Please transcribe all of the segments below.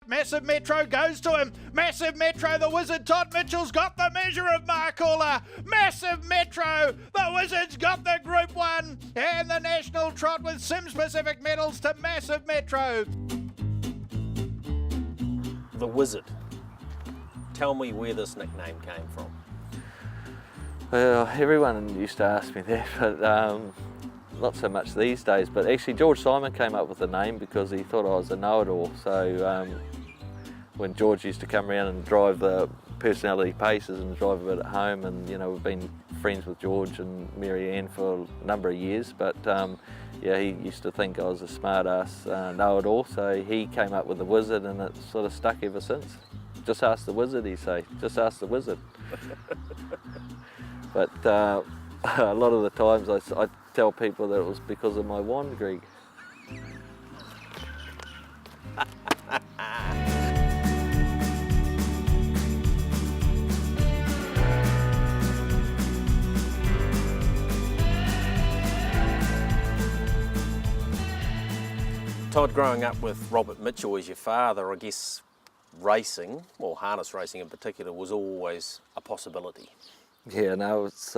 Massive Metro goes to him. Massive Metro, the Wizard Todd Mitchell's got the measure of Marcaller. Massive Metro, the Wizard's got the Group 1 and the National Trot with Sim Specific medals to Massive Metro. The Wizard. Tell me where this nickname came from. Well, everyone used to ask me that, but not so much these days. But actually George Simon came up with the name because he thought I was a know-it-all. So when George used to come around and drive the personality paces and drive a bit at home, and you know, we've been friends with George and Mary Ann for a number of years, but yeah, he used to think I was a smart ass know-it-all, so he came up with the Wizard, and it's sort of stuck ever since. Just ask the Wizard, he say, just ask the Wizard. But a lot of the times I tell people that it was because of my wand, Greg. Todd, growing up with Robert Mitchell as your father, I guess racing, or harness racing in particular, was always a possibility. Yeah, no, it's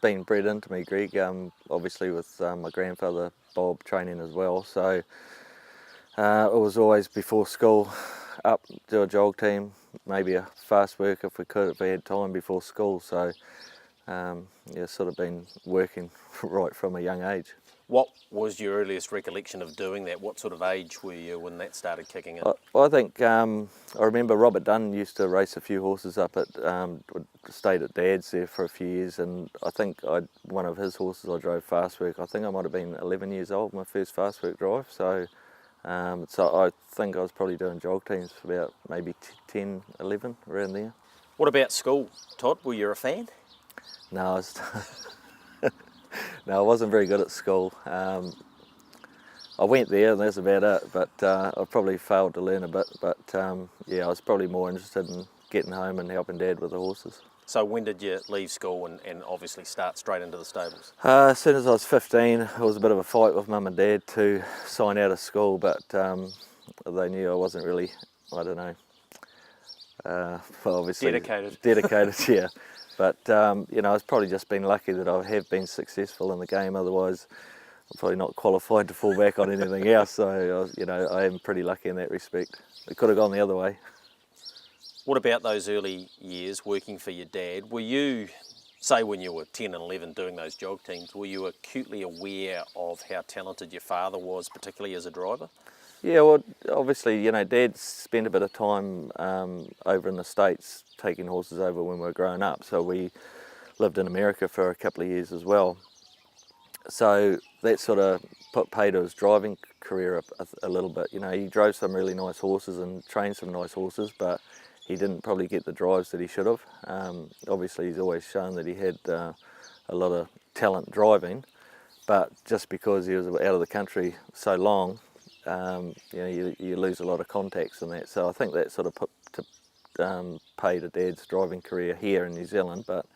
been bred into me, Greg, obviously with my grandfather Bob training as well, so it was always before school, up to a jog team, maybe a fast work if we had time before school, so yeah, sort of been working right from a young age. What was your earliest recollection of doing that? What sort of age were you when that started kicking in? I think I remember Robert Dunn used to race a few horses up at, stayed at Dad's there for a few years, and I think one of his horses I drove fast work. I think I might have been 11 years old, my first fast work drive, so I think I was probably doing jog teams for about maybe 10, 11, around there. What about school, Todd? Were you a fan? No, no, I wasn't very good at school. I went there and that's about it, but I probably failed to learn a bit, but yeah, I was probably more interested in getting home and helping Dad with the horses. So when did you leave school and obviously start straight into the stables? As soon as I was 15, it was a bit of a fight with Mum and Dad to sign out of school, but they knew I wasn't really, I don't know, well, obviously dedicated, yeah. But you know, it's probably just been lucky that I have been successful in the game. Otherwise, I'm probably not qualified to fall back on anything else. So you know, I am pretty lucky in that respect. It could have gone the other way. What about those early years working for your dad? Were you, say when you were 10 and 11 doing those jog teams, were you acutely aware of how talented your father was, particularly as a driver? Yeah, well, obviously, you know, Dad spent a bit of time over in the States taking horses over when we were growing up. So we lived in America for a couple of years as well. So that sort of put pay to his driving career a little bit. You know, he drove some really nice horses and trained some nice horses, but he didn't probably get the drives that he should have. Obviously, he's always shown that he had a lot of talent driving, but just because he was out of the country so long, you know, you lose a lot of contacts in that. So I think that sort of put to pay to Dad's driving career here in New Zealand. But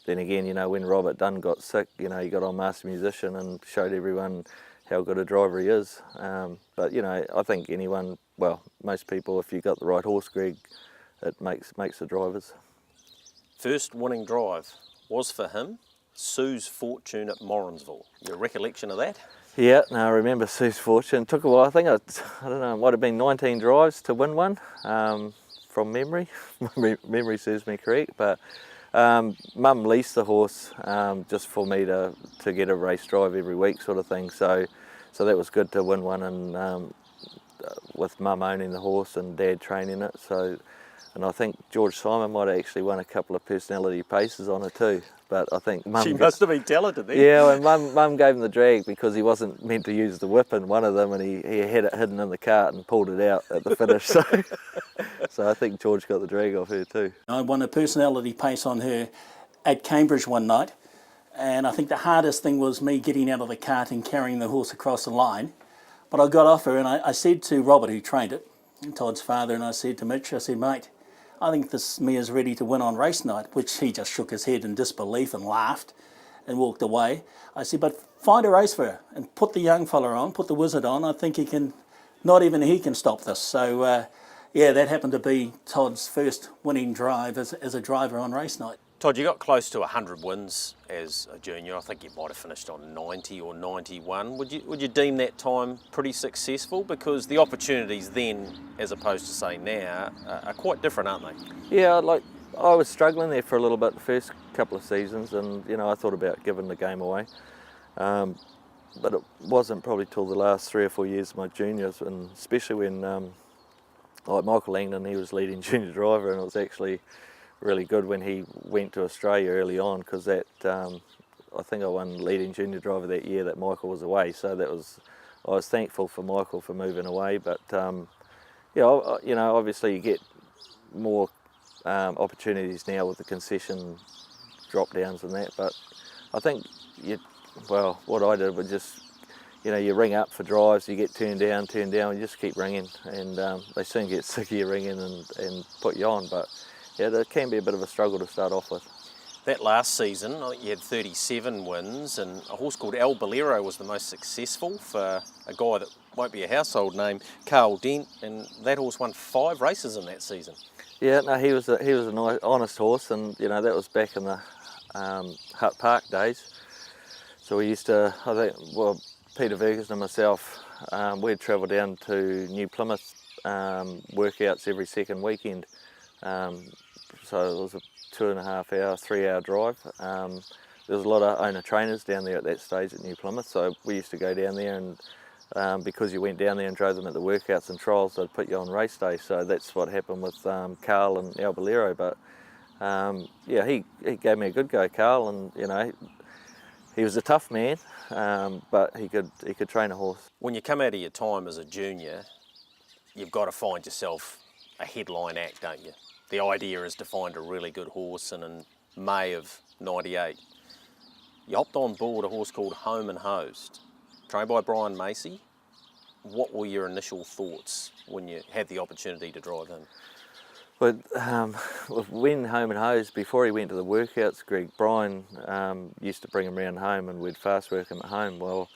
then again, you know, when Robert Dunn got sick, you know, he got on Master Musician and showed everyone how good a driver he is. But you know, I think anyone, well, most people, if you got the right horse, Greg, it makes the drivers. First winning drive was for him, Sue's Fortune at Morrinsville. Your recollection of that? Yeah, no, I remember Sue's Fortune. It took a while. I think I don't know, it might have been 19 drives to win one from memory. Memory serves me correct, but Mum leased the horse just for me to get a race drive every week, sort of thing. So that was good to win one, and with Mum owning the horse and Dad training it. So, and I think George Simon might have actually won a couple of personality paces on it too. But I think Mum... She must have been talented then. Yeah, and Mum gave him the drag because he wasn't meant to use the whip in one of them, and he had it hidden in the cart and pulled it out at the finish. So I think George got the drag off her too. I won a personality pace on her at Cambridge one night, and I think the hardest thing was me getting out of the cart and carrying the horse across the line. But I got off her, and I said to Robert, who trained it, Todd's father, and I said to Mitch, I said, mate, I think this mare's ready to win on race night, which he just shook his head in disbelief and laughed and walked away. I said, but find a race for her and put the young fella on, put the Wizard on. I think he can not even he can stop this. So, yeah, that happened to be Todd's first winning drive as a driver on race night. Todd, you got close to 100 wins as a junior. I think you might have finished on 90 or 91. Would you deem that time pretty successful? Because the opportunities then, as opposed to say now, are quite different, aren't they? Yeah, like I was struggling there for a little bit the first couple of seasons, and I thought about giving the game away. But it wasn't probably till the last 3 or 4 years of my juniors, and especially when like Michael Langdon, he was leading junior driver, and it was actually really good when he went to Australia early on, because that I think I won leading junior driver that year that Michael was away. So I was thankful for Michael for moving away. But yeah, obviously you get more opportunities now with the concession drop downs and that. But I think what I did was just you ring up for drives, you get turned down, you just keep ringing, and they soon get sick of you ringing and put you on. But yeah, there can be a bit of a struggle to start off with. That last season, you had 37 wins, and a horse called El Bolero was the most successful for a guy that won't be a household name, Carl Dent, and that horse won 5 races in that season. Yeah, no, he was a nice, honest horse, and that was back in the Hutt Park days. So we used to, Peter Ferguson and myself, we'd travel down to New Plymouth workouts every second weekend. So it was a 2.5 hour, 3 hour drive. There was a lot of owner trainers down there at that stage at New Plymouth, so we used to go down there, and because you went down there and drove them at the workouts and trials, they'd put you on race day. So that's what happened with Carl and El Bolero. But yeah, he gave me a good go, Carl, and he was a tough man, but he could train a horse. When you come out of your time as a junior, you've got to find yourself a headline act, don't you? The idea is to find a really good horse, and in May of '98, you hopped on board a horse called Home and Host, trained by Brian Macy. What were your initial thoughts when you had the opportunity to drive him? But when Home and Hose, before he went to the workouts, Greg, Brian used to bring him around home, and we'd fast work him at home. Well,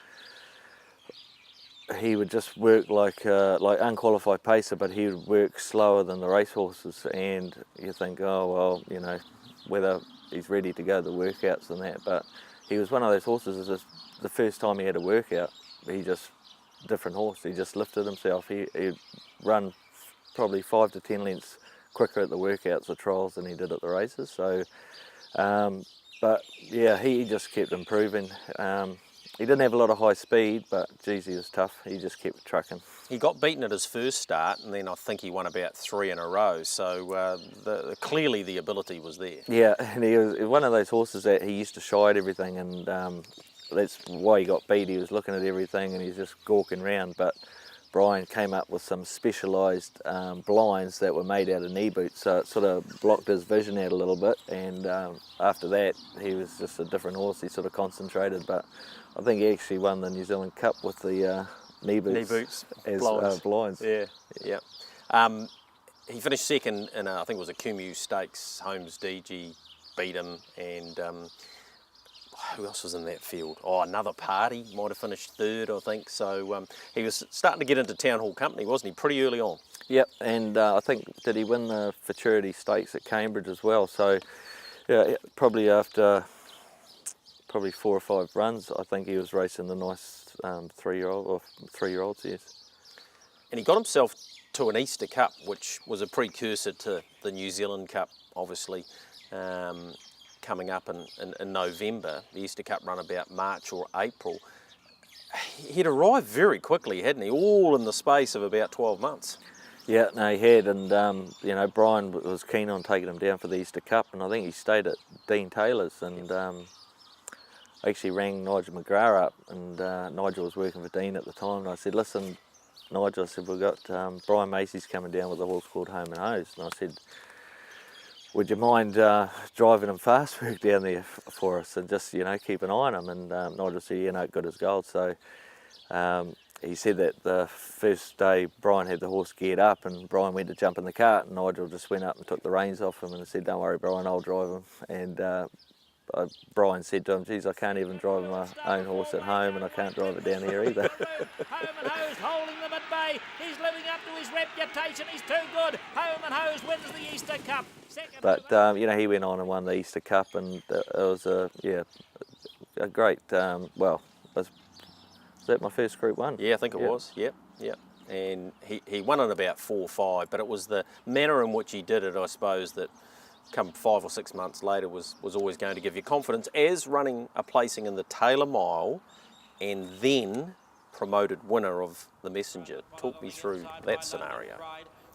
he would just work like unqualified pacer, but he would work slower than the racehorses, and you think, oh well, whether he's ready to go to the workouts and that. But he was one of those horses. Just the first time he had a workout, different horse. He just lifted himself. He'd run probably 5 to 10 lengths quicker at the workouts or trials than he did at the races. So, but yeah, he just kept improving. He didn't have a lot of high speed, but geez, he was tough. He just kept trucking. He got beaten at his first start, and then I think he won about 3 in a row. So clearly the ability was there. Yeah, and he was one of those horses that he used to shy at everything, and that's why he got beat. He was looking at everything and he's just gawking round. But Brian came up with some specialised blinds that were made out of knee boots, so it sort of blocked his vision out a little bit, and after that he was just a different horse. He sort of concentrated, but I think he actually won the New Zealand Cup with the knee boots as blinds. Yeah. He finished second in I think it was a Kumu Stakes. Holmes DG beat him, and who else was in that field? Oh, another party might have finished third, I think. So he was starting to get into Town Hall company, wasn't he, pretty early on? Yep, and I think, did he win the Futurity Stakes at Cambridge as well? So yeah, probably after 4 or 5 runs, I think he was racing the nice 3-year-olds, yes. And he got himself to an Easter Cup, which was a precursor to the New Zealand Cup, obviously. Coming up in November. The Easter Cup run about March or April. He'd arrived very quickly, hadn't he? All in the space of about 12 months. Yeah, no, he had, and Brian was keen on taking him down for the Easter Cup, and I think he stayed at Dean Taylor's, and I actually rang Nigel McGrath up, and Nigel was working for Dean at the time, and I said, listen, Nigel, I said, we've got Brian Macy's coming down with a horse called Home and Hose, and I said, would you mind driving him fast work down there for us, and just keep an eye on him? And Nigel said, good as gold. So he said that the first day Brian had the horse geared up, and Brian went to jump in the cart, and Nigel just went up and took the reins off him and said, don't worry Brian, I'll drive him. And Brian said to him, geez, I can't even drive my own horse at home and I can't drive it down here either. Home and Hose holding them at bay. He's living up to his reputation. He's too good. Home and Hose wins the Easter Cup. But, you know, he went on and won the Easter Cup, and it was a great, well, was that my first Group 1? Yeah, I think it was, yep. And he won in about 4-5, but it was the manner in which he did it, I suppose, that come 5 or 6 months later was always going to give you confidence, as running a placing in the Taylor Mile and then promoted winner of the Messenger. Talk me through that scenario.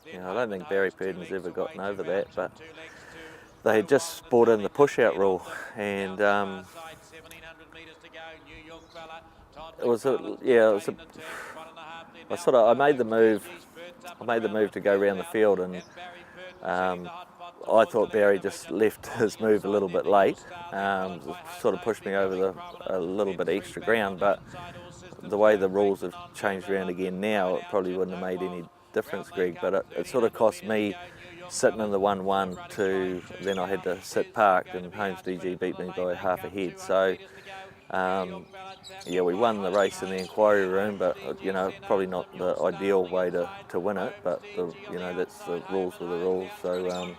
I don't think Barry Purdon's ever gotten over that, but they had just brought in the push-out rule, and I made the move to go around the field, and I thought Barry just left his move a little bit late, sort of pushed me over a little bit extra ground, but the way the rules have changed around again now, it probably wouldn't have made any difference, Greg, but it sort of cost me sitting in the 1-1 to then I had to sit parked, and Holmes DG beat me by half a head. So we won the race in the inquiry room, but probably not the ideal way to win it, but that's the rules were the rules. So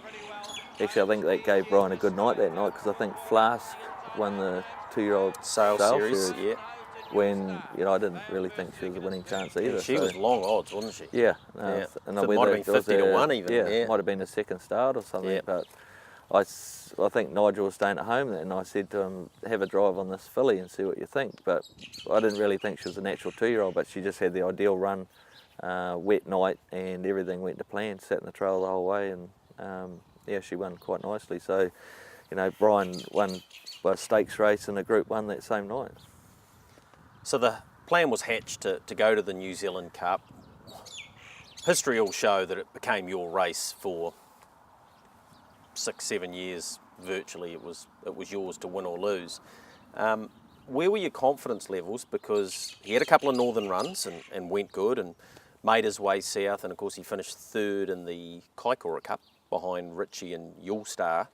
actually I think that gave Brian a good night that night, because I think Flask won the 2-year-old Sale series, yeah. When I didn't really think she was a winning chance either. Yeah, she was long odds, wasn't she? Yeah. And it might have been 50 to 1 even. Yeah, might have been a second start or something. Yeah. But I think Nigel was staying at home, and I said to him, have a drive on this filly and see what you think. But I didn't really think she was a natural 2-year-old, but she just had the ideal run, wet night, and everything went to plan. Sat in the trail the whole way, and she won quite nicely. So, Brian won a stakes race in a Group 1 that same night. So the plan was hatched to go to the New Zealand Cup. History will show that it became your race for 6-7 years virtually. It was yours to win or lose. Where were your confidence levels? Because he had a couple of northern runs and went good and made his way south, and of course he finished 3rd in the Kaikoura Cup behind Richie and Yulstar.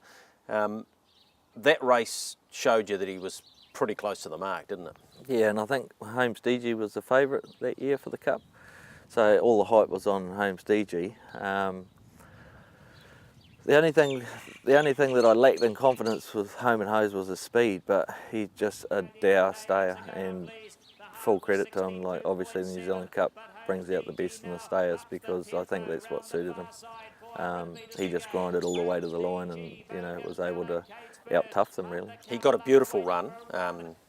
That race showed you that he was pretty close to the mark, didn't it? Yeah, and I think Holmes DG was the favourite that year for the Cup. So all the hype was on Holmes DG. The only thing that I lacked in confidence with Home and Hose was his speed, but he's just a dour stayer, and full credit to him. Like, obviously the New Zealand Cup brings out the best in the stayers, because I think that's what suited him. He just grinded all the way to the line, and was able to out-tough them really. He got a beautiful run,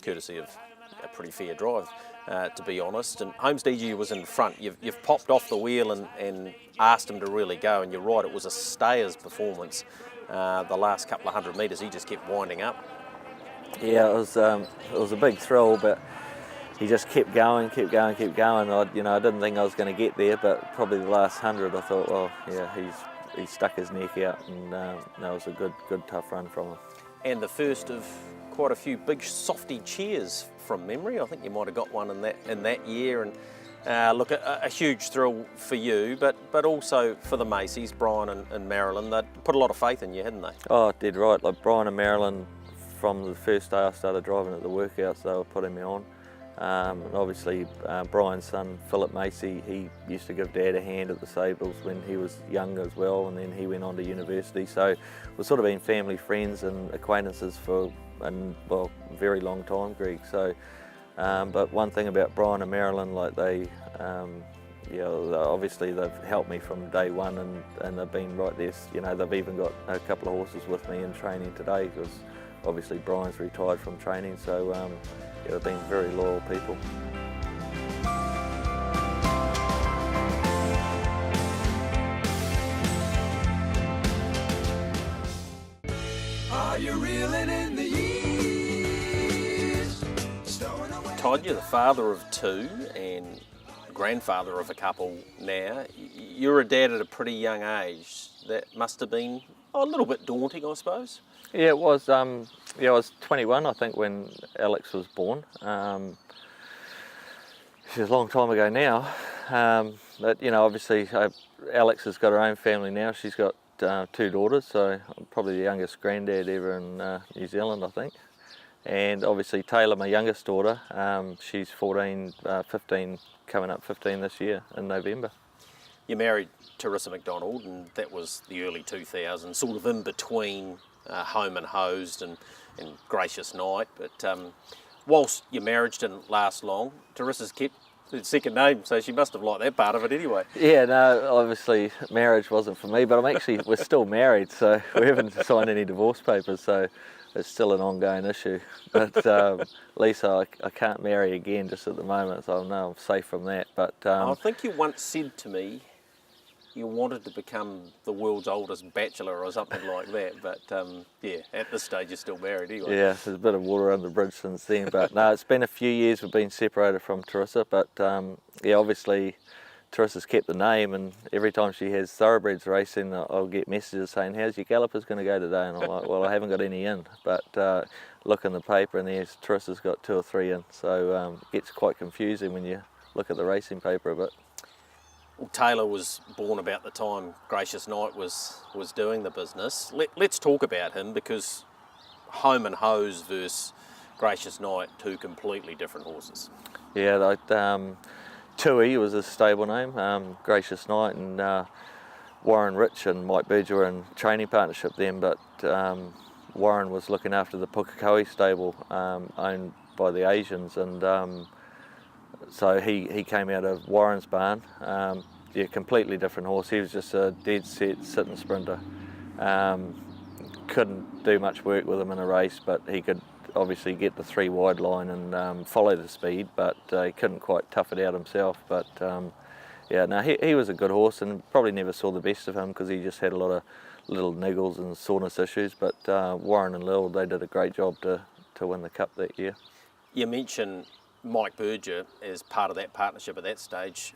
courtesy of a pretty fair drive, to be honest. And Holmes DG was in front. You've popped off the wheel and asked him to really go, and you're right, it was a stayer's performance. The last couple of 100 metres, he just kept winding up. Yeah, it was a big thrill, but he just kept going. I didn't think I was going to get there, but probably the last 100, I thought, well, yeah, he stuck his neck out, and that was a good tough run from him. And the first of quite a few big softy cheers from memory. I think you might have got one in that year. And look, a huge thrill for you, but also for the Macy's, Brian and Marilyn. They put a lot of faith in you, hadn't they? Oh, dead right. Like Brian and Marilyn, from the first day I started driving at the workouts, they were putting me on. And obviously, Brian's son, Philip Macy, he used to give Dad a hand at the Sables when he was young as well, and then he went on to university. So we've sort of been family friends and acquaintances for a very long time, Greg. So, but one thing about Brian and Marilyn, like they, obviously they've helped me from day one, and they've been right there. They've even got a couple of horses with me in training today, because obviously Brian's retired from training. So. They've been very loyal people. Are you reeling in the years? Todd, you're the father of 2 and grandfather of a couple now. You're a dad at a pretty young age. That must have been a little bit daunting, I suppose. Yeah, it was. I was 21, I think, when Alex was born. It was a long time ago now. But obviously, Alex has got her own family now. She's got 2 daughters, so I'm probably the youngest granddad ever in New Zealand, I think. And obviously Taylor, my youngest daughter, she's 14, 15, coming up 15 this year in November. You married Teresa McDonald, and that was the early 2000s, sort of in between Home and Hosed and Gracious Night. But whilst your marriage didn't last long, Teresa's kept the second name, so she must have liked that part of it anyway. Yeah, no, obviously marriage wasn't for me, but we're still married, so we haven't signed any divorce papers, so it's still an ongoing issue. But Lisa, I can't marry again just at the moment, so I know I'm safe from that. But I think you once said to me you wanted to become the world's oldest bachelor or something like that, but yeah, at this stage you're still married anyway. Yeah, there's a bit of water under the bridge since then, but no, it's been a few years we've been separated from Teresa, but yeah, obviously Teresa's kept the name, and every time she has thoroughbreds racing, I'll get messages saying, how's your gallopers going to go today? And I'm like, well, I haven't got any in, but look in the paper and there's Teresa's got 2 or 3 in, so it gets quite confusing when you look at the racing paper a bit. Well, Taylor was born about the time Gracious Night was doing the business. Let's talk about him, because Home and Hose versus Gracious Night, 2 completely different horses. Yeah, like, Tui was his stable name, Gracious Night, and Warren Rich and Mike Burge were in training partnership then, but Warren was looking after the Pukekohe stable owned by the Asians, and so he came out of Warren's barn. Yeah, completely different horse. He was just a dead set sitting sprinter. Couldn't do much work with him in a race, but he could obviously get the 3 wide line and follow the speed, but he couldn't quite tough it out himself. But yeah, no, he was a good horse, and probably never saw the best of him because he just had a lot of little niggles and soreness issues. But Warren and Lil, they did a great job to win the Cup that year. You mentioned Mike Burge as part of that partnership at that stage.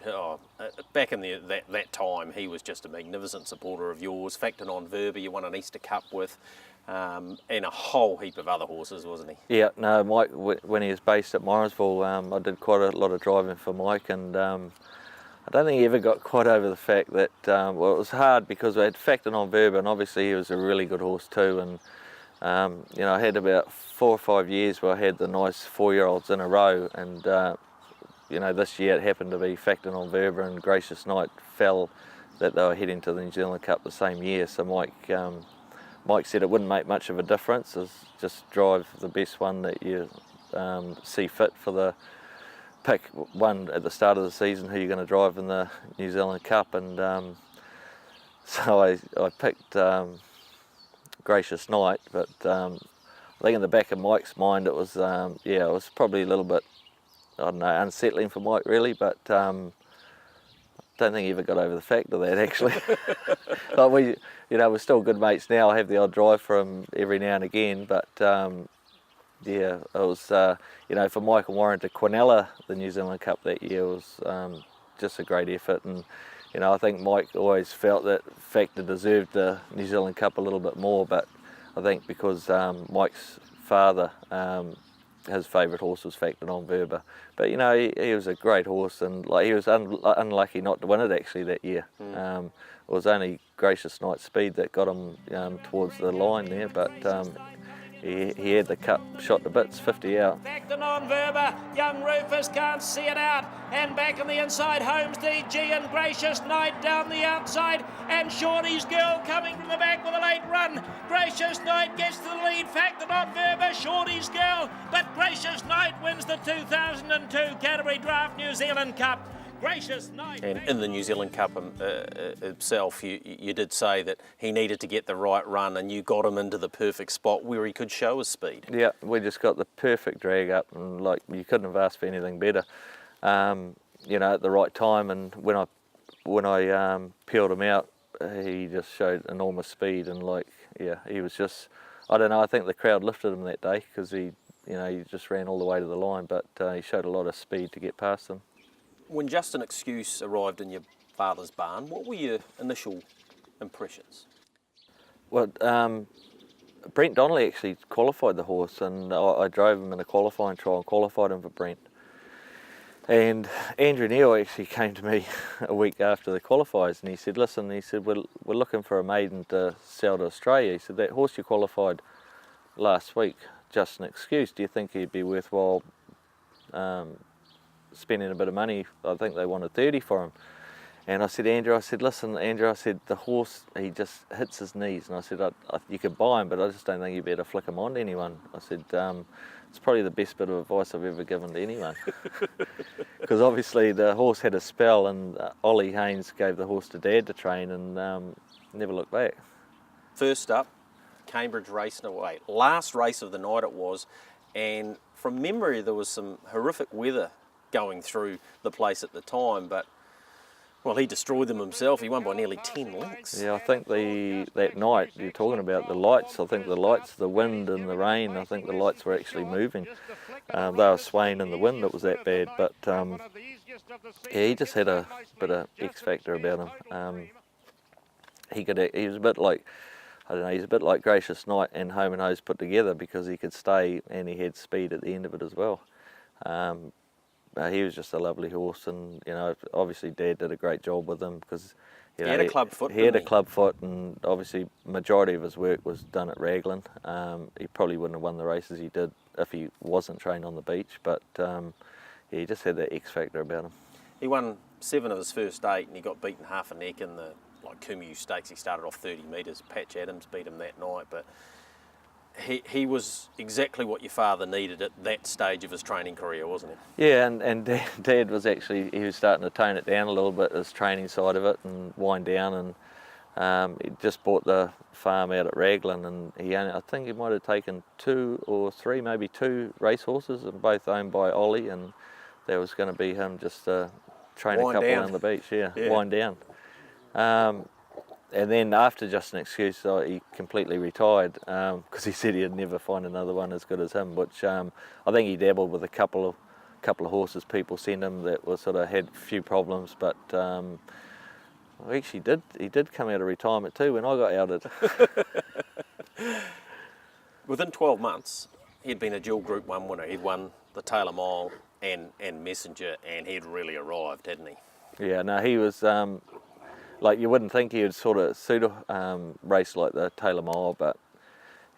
Back in that time, he was just a magnificent supporter of yours. Factored on Verba, you won an Easter Cup with, and a whole heap of other horses, wasn't he? Yeah, no, Mike, when he was based at Morrisville, I did quite a lot of driving for Mike, and I don't think he ever got quite over the fact that, well, it was hard because I had Factored on Verba, and obviously he was a really good horse too, and you know, I had about 4 or 5 years where I had the nice 4-year-olds in a row, and you know, this year it happened to be Factored on Verba and Gracious Night fell that they were heading to the New Zealand Cup the same year. So Mike said it wouldn't make much of a difference, just drive the best one that you see fit for the pick one at the start of the season who you're going to drive in the New Zealand Cup, and so I picked Gracious Night, but I think in the back of Mike's mind it was yeah, it was probably a little bit, I don't know, unsettling for Mike really, but I don't think he ever got over the fact of that actually. Like we're still good mates now. I have the odd drive for him every now and again, but yeah, it was for Mike and Warren to Quinella the New Zealand Cup that year was just a great effort, and I think Mike always felt that Factor deserved the New Zealand Cup a little bit more, but I think because Mike's father, his favourite horse was Factored on Verba. But he was a great horse, and like he was unlucky not to win it actually that year. It was only Gracious Night's speed that got him towards the line there, but he had the cup shot to bits, 50 out. Factored on Verba, young Rufus can't see it out, and back on the inside, Holmes DG and Gracious Night down the outside, and Shorty's Girl coming from the back with a late run. Gracious Night gets to the lead, Factored on Verba, Shorty's Girl, but Gracious Night wins the 2002 Canterbury Draft New Zealand Cup. Gracious Night. And in the New Zealand Cup itself, you did say that he needed to get the right run, and you got him into the perfect spot where he could show his speed. Yeah, we just got the perfect drag up, and like you couldn't have asked for anything better. At the right time, and when I peeled him out, he just showed enormous speed, and he was just, I don't know, I think the crowd lifted him that day because he just ran all the way to the line, but he showed a lot of speed to get past them. When Justin Excuse arrived in your father's barn, what were your initial impressions? Well, Brent Donnelly actually qualified the horse, and I drove him in a qualifying trial and qualified him for Brent. And Andrew Neal actually came to me a week after the qualifiers, and he said, listen, we're looking for a maiden to sell to Australia. He said, that horse you qualified last week, Just an Excuse, do you think he'd be worthwhile spending a bit of money? I think they wanted 30 for him. And I said, Andrew, I said, listen, Andrew, I said, the horse, he just hits his knees. And I said, you could buy him, but I just don't think you better flick him on to anyone. I said, it's probably the best bit of advice I've ever given to anyone. Because obviously the horse had a spell, and Ollie Haynes gave the horse to Dad to train, and never looked back. First up, Cambridge racing away. Last race of the night it was, and from memory there was some horrific weather going through the place at the time, but well, he destroyed them himself. He won by nearly 10 lengths. Yeah, I think that night you're talking about, the lights, I think the lights, the wind and the rain, I think the lights were actually moving. They were swaying in the wind, it was that bad, but yeah, he just had a bit of X factor about him. He was a bit like, I don't know, he's a bit like Gracious Knight and Home and Hose put together, because he could stay and he had speed at the end of it as well. He was just a lovely horse, and you know, obviously Dad did a great job with him, because you know, he had a club foot. He had a club foot, and obviously majority of his work was done at Raglan. He probably wouldn't have won the races he did if he wasn't trained on the beach, but yeah, he just had that X factor about him. He won 7 of his first 8, and he got beaten half a neck in the Kumu Stakes. He started off 30 metres. Patch Adams beat him that night, but he was exactly what your father needed at that stage of his training career, wasn't he? Yeah, and Dad was actually, he was starting to tone it down a little bit, his training side of it, and wind down, and he just bought the farm out at Raglan, and I think he might have taken 2 or 3, maybe 2 racehorses, and both owned by Ollie, and there was going to be him just train a couple on the beach, yeah, wind down. And then after Just an Excuse, he completely retired, because he said he'd never find another one as good as him, which I think he dabbled with a couple of horses people sent him that were sort of had a few problems, but actually he did come out of retirement too when I got outed. Within 12 months, he'd been a dual Group 1 winner. He'd won the Taylor Mile and Messenger, and he'd really arrived, hadn't he? Yeah, no, he was... like, you wouldn't think he would sort of suit a race like the Taylor Mile, but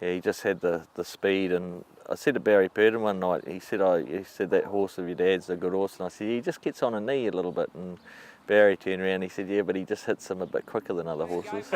yeah, he just had the speed. And I said to Barry Purdon one night, he said that horse of your dad's a good horse, and I said, he just gets on a knee a little bit, and Barry turned around and he said, yeah, but he just hits him a bit quicker than other horses.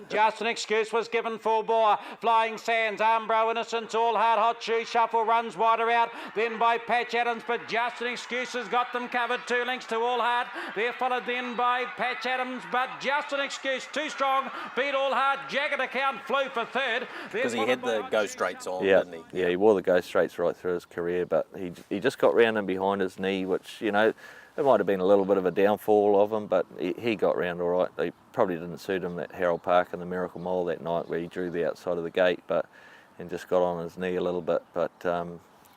Just an Excuse was given full bore. Flying Sands, Umbro, Innocence, All Hard, Hot Shoe, Shuffle runs wider out, then by Patch Adams, but Just an Excuse has got them covered. 2 lengths to All Hard. They're followed then by Patch Adams, but Just an Excuse, too strong, beat All Hard. Jagged Account flew for 3rd. Because he had the go straights on, yeah, didn't he? Yeah, he wore the go straights right through his career, but he just got round and behind his knee, which, you know, it might have been a little bit of a downfall of him, but he got round all right. They probably didn't suit him at Harold Park and the Miracle Mile that night, where he drew the outside of the gate, and just got on his knee a little bit. But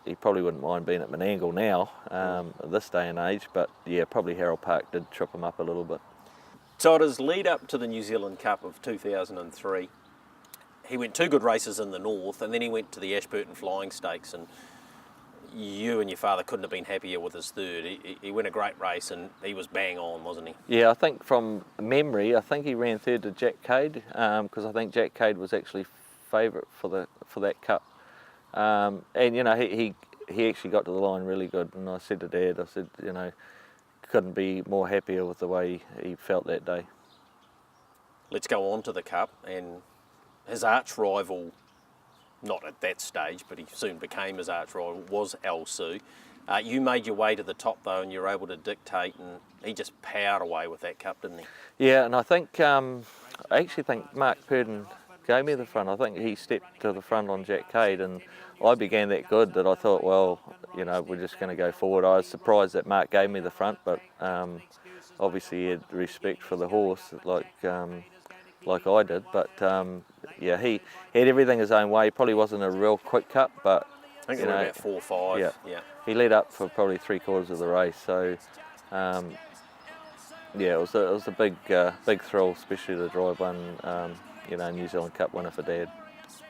he probably wouldn't mind being at Menangle now, at this day and age. But yeah, probably Harold Park did trip him up a little bit. Todd, his lead up to the New Zealand Cup of 2003, he went 2 good races in the north, and then he went to the Ashburton Flying Stakes, and you and your father couldn't have been happier with his 3rd. He went a great race, and he was bang on, wasn't he? Yeah, I think from memory, I think he ran 3rd to Jack Cade, because I think Jack Cade was actually favourite for that cup. And you know, he actually got to the line really good, and I said to Dad, I said, you know, couldn't be more happier with the way he felt that day. Let's go on to the Cup, and his arch rival, not at that stage, but he soon became his arch rival, was Al Su. You made your way to the top though, and you were able to dictate, and he just powered away with that cup, didn't he? Yeah, and I think, I actually think Mark Purdon gave me the front. I think he stepped to the front on Jack Cade, and I began that good that I thought, well, you know, we're just going to go forward. I was surprised that Mark gave me the front, but obviously he had respect for the horse, like I did, but yeah, he had everything his own way. He probably wasn't a real quick cup, but I think it was about 4 or 5. Yeah, he led up for probably 3/4 of the race. So yeah, it was a big thrill, especially to drive one, you know, New Zealand Cup winner for Dad.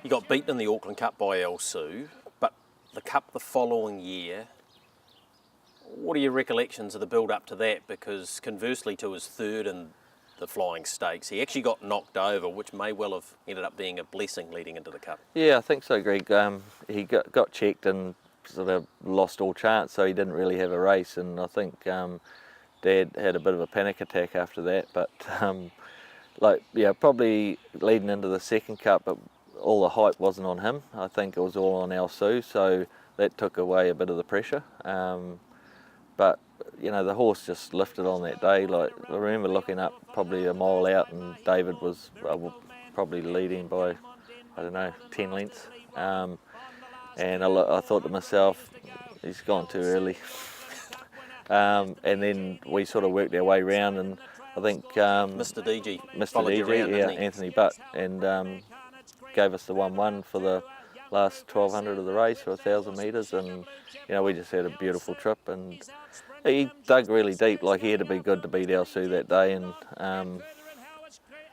You got beaten in the Auckland Cup by El Su, but the Cup the following year. What are your recollections of the build up to that? Because conversely to his 3rd and the Flying Stakes. He actually got knocked over, which may well have ended up being a blessing leading into the Cup. Yeah, I think so, Greg. He got checked and sort of lost all chance, so he didn't really have a race. And I think Dad had a bit of a panic attack after that. But probably leading into the second Cup, but all the hype wasn't on him. I think it was all on Al Sue, so that took away a bit of the pressure. But the horse just lifted on that day. Like, I remember looking up probably a mile out, and David was probably leading by, I don't know, 10 lengths. And I thought to myself, he's gone too early. And then we sort of worked our way round, and I think Mr. DG Mr. you around, DG, didn't he? Anthony Butt, and gave us the 1-1 for the last 1200 of the race, for 1,000 metres, and we just had a beautiful trip. And he dug really deep. Like, he had to be good to beat Al Sue that day. And I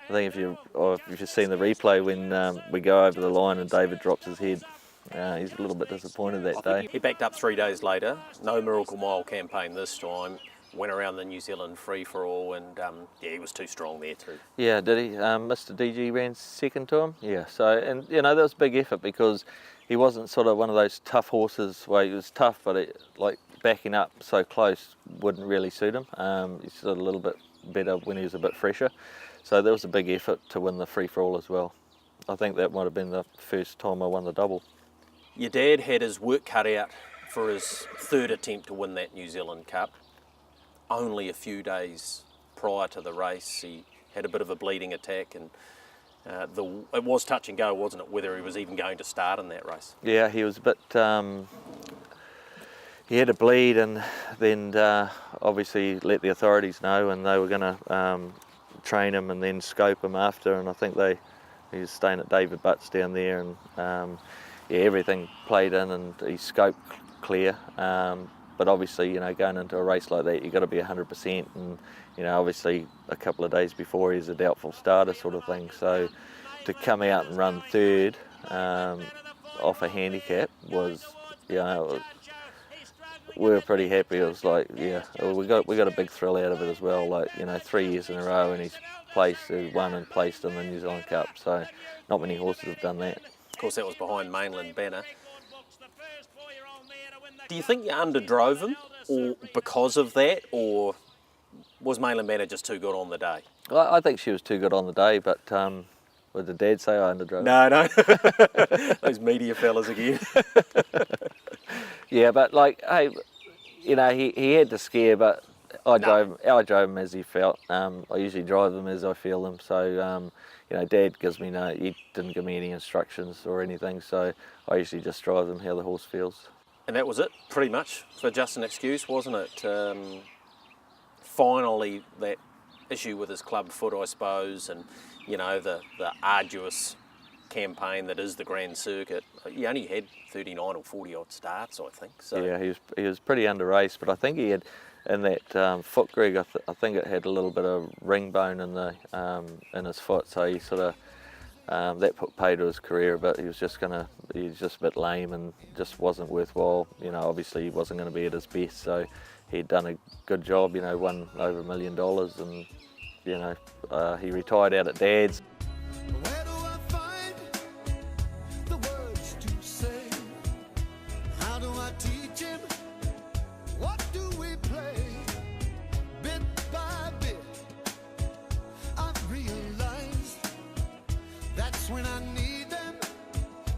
think if you've seen the replay when we go over the line and David drops his head, he's a little bit disappointed that day. He backed up 3 days later. No Miracle Mile campaign this time. Went around the New Zealand free-for-all, and he was too strong there too. Yeah, did he? Mr. DG ran second to him. Yeah, so, and that was a big effort, because he wasn't sort of one of those tough horses where he was tough, but like backing up so close wouldn't really suit him. He's sort of a little bit better when he was a bit fresher. So there was a big effort to win the free-for-all as well. I think that might have been the first time I won the double. Your dad had his work cut out for his third attempt to win that New Zealand Cup. Only a few days prior to the race, he had a bit of a bleeding attack, and it was touch and go, wasn't it, whether he was even going to start in that race? Yeah, he was a bit, he had a bleed, and then obviously let the authorities know, and they were going to train him and then scope him after, and I think he was staying at David Butt's down there, and everything played in, and he scoped clear. But obviously, going into a race like that, you've got to be 100%. And, obviously a couple of days before, he's a doubtful starter sort of thing. So to come out and run third off a handicap was, we were pretty happy. It was like, we got a big thrill out of it as well. Like, 3 years in a row, and he's won and placed in the New Zealand Cup. So not many horses have done that. Of course, that was behind Mainland Banner. Do you think you underdrove him, or because of that, or was Mainland Banner just too good on the day? I think she was too good on the day, but what did Dad say? I underdrove? No. Those media fellas again. Yeah, but hey, he had to scare, but I drove him as he felt. I usually drive them as I feel them. So Dad gives me he didn't give me any instructions or anything. So I usually just drive them how the horse feels. And that was it, pretty much, for just an excuse, wasn't it? Finally, that issue with his club foot, I suppose, and the arduous campaign that is the Grand Circuit. He only had 39 or 40 odd starts, I think. So yeah, he was pretty under raced, but I think he had in that foot, Greg. I think it had a little bit of ring bone in his foot, so he sort of. That put pay to his career, but he was just a bit lame and just wasn't worthwhile. Obviously he wasn't going to be at his best, so he'd done a good job. Won over $1 million, and he retired out at Dad's. Where do I find the words to say? How do I teach him? What do we play? Bit by bit, I've realized that's when I need them.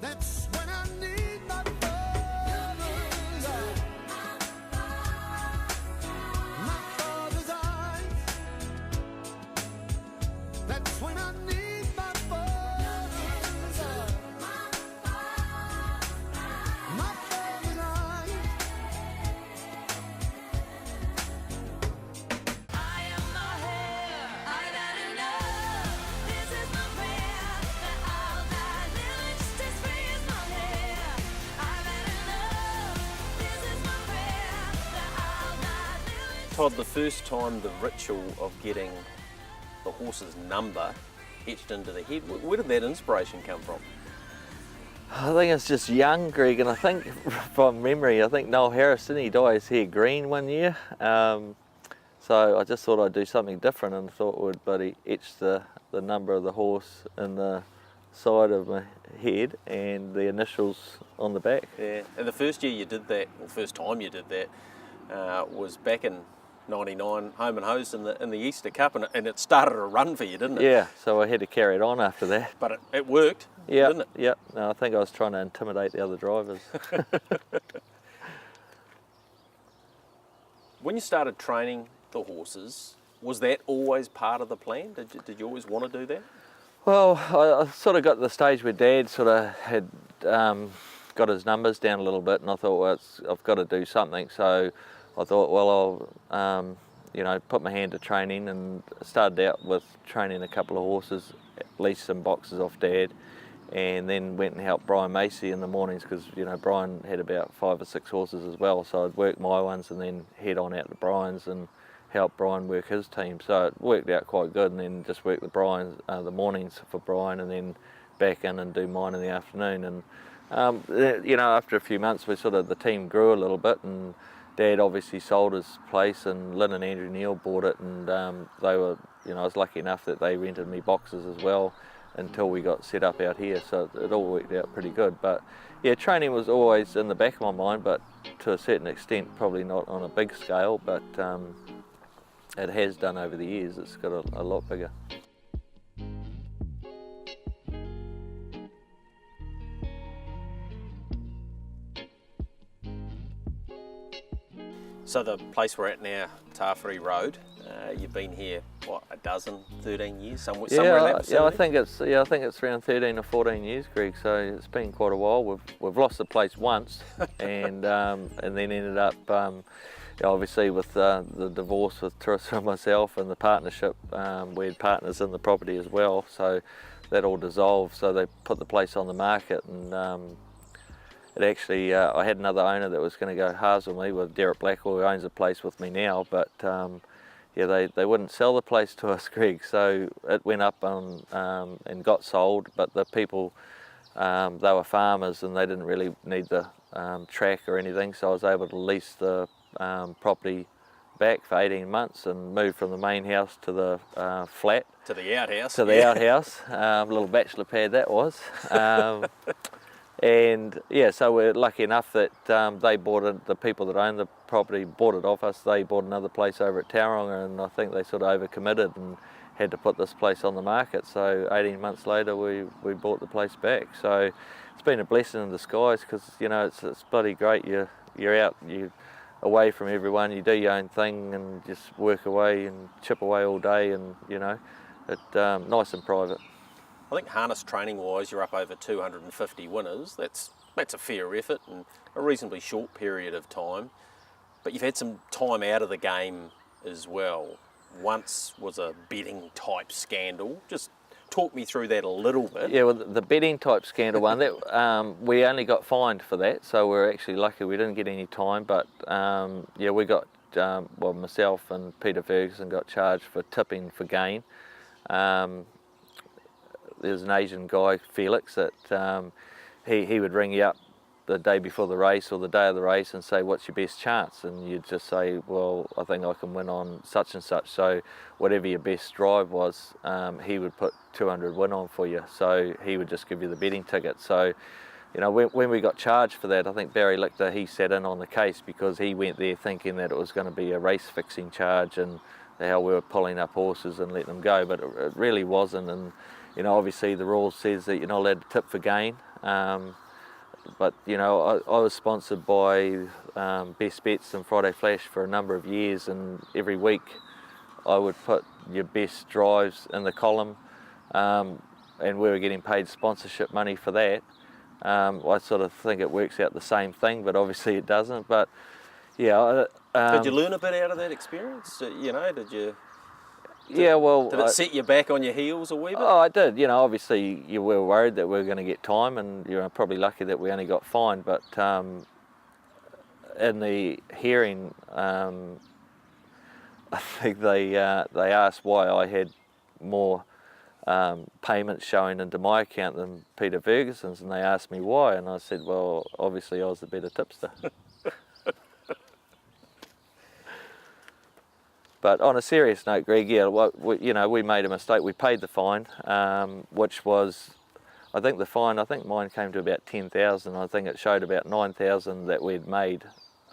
That's when I need my father's eyes. My father's eyes. That's when I need my father's eyes. My father's eyes. I am the hair, I gotta know. This is my prayer, that I'll die living just as free as my hair. I gotta know. This is my prayer, that I'll die living. Todd, the first time the ritual of getting the horse's number etched into the head, where did that inspiration come from? I think it's just young, Greg, and I think from memory, I think Noel Harris, didn't he dye his hair green one year? So I just thought I'd do something different, and thought would bloody etch the number of the horse in the side of my head and the initials on the back. Yeah, and the first year you did that, or first time you did that, was back in '99, home and hose in the Easter Cup, and it started a run for you, didn't it? Yeah, so I had to carry it on after that. But it worked, Yeah, didn't it? yeah. No, I think I was trying to intimidate the other drivers. When you started training the horses, was that always part of the plan? Did you always want to do that? Well, I sort of got to the stage where Dad sort of had got his numbers down a little bit, and I thought, well, I've got to do something. So I thought, well, I'll you know, put my hand to training, and started out with training a couple of horses, leased some boxes off Dad, and then went and helped Brian Macy in the mornings, because, you know, Brian had about 5 or 6 horses as well, so I'd work my ones and then head on out to Brian's and help Brian work his team. So it worked out quite good, and then just work the Brian the mornings for Brian, and then back in and do mine in the afternoon. And you know, after a few months, the team grew a little bit, and Dad obviously sold his place, and Lynn and Andrew Neal bought it, and they were, you know, I was lucky enough that they rented me boxes as well until we got set up out here, so it all worked out pretty good. But yeah, training was always in the back of my mind, but to a certain extent, probably not on a big scale, but it has done over the years. It's got a lot bigger. So the place we're at now, Tawhiri Road, you've been here, what, 13 years, somewhere in that vicinity? I think it's around 13 or 14 years, Greg. So it's been quite a while. We've lost the place once, and then ended up, obviously with the divorce with Teresa and myself, and the partnership, we had partners in the property as well. So that all dissolved. So they put the place on the market, and it actually, I had another owner that was going to go halves with me, with Derek Blackwell, who owns the place with me now, but yeah, they wouldn't sell the place to us, Greg, so it went up on, and got sold, but the people, they were farmers and they didn't really need the track or anything, so I was able to lease the property back for 18 months and move from the main house to the flat. To the outhouse. To the outhouse, little bachelor pad that was. And yeah, so we're lucky enough that they bought it, the people that owned the property bought it off us. They bought another place over at Tauranga, and I think they sort of overcommitted and had to put this place on the market. So 18 months later we bought the place back. So it's been a blessing in disguise, because, you know, it's bloody great. You're out, you're away from everyone, you do your own thing and just work away and chip away all day, and, you know, it's nice and private. I think harness training wise, you're up over 250 winners. That's a fair effort in a reasonably short period of time. But you've had some time out of the game as well. Once was a betting type scandal. Just talk me through that a little bit. Yeah, well, the betting type scandal one, that we only got fined for that, so we're actually lucky we didn't get any time. But yeah, we got, well, myself and Peter Ferguson got charged for tipping for gain. There's an Asian guy, Felix, that he would ring you up the day before the race or the day of the race and say, what's your best chance? And you'd just say, well, I think I can win on such and such. So whatever your best drive was, he would put 200 win on for you. So he would just give you the betting ticket. So, you know, when we got charged for that, I think Barry Lichter, he sat in on the case, because he went there thinking that it was going to be a race fixing charge and how we were pulling up horses and letting them go, but it really wasn't. And you know, obviously the rule says that you're not allowed to tip for gain, but you know, I was sponsored by Best Bets and Friday Flash for a number of years, and every week I would put your best drives in the column, and we were getting paid sponsorship money for that. I sort of think it works out the same thing, but obviously it doesn't. But yeah. Did you learn a bit out of that experience? You know, did it set you back on your heels a wee bit? Oh, I did. You know, obviously you were worried that we were going to get time, and you know, probably lucky that we only got fined. But in the hearing, I think they asked why I had more payments showing into my account than Peter Ferguson's, and they asked me why, and I said, well, obviously I was the better tipster. But on a serious note, Greg, yeah, we made a mistake. We paid the fine, which was, I think mine came to about 10,000. I think it showed about 9,000 that we'd made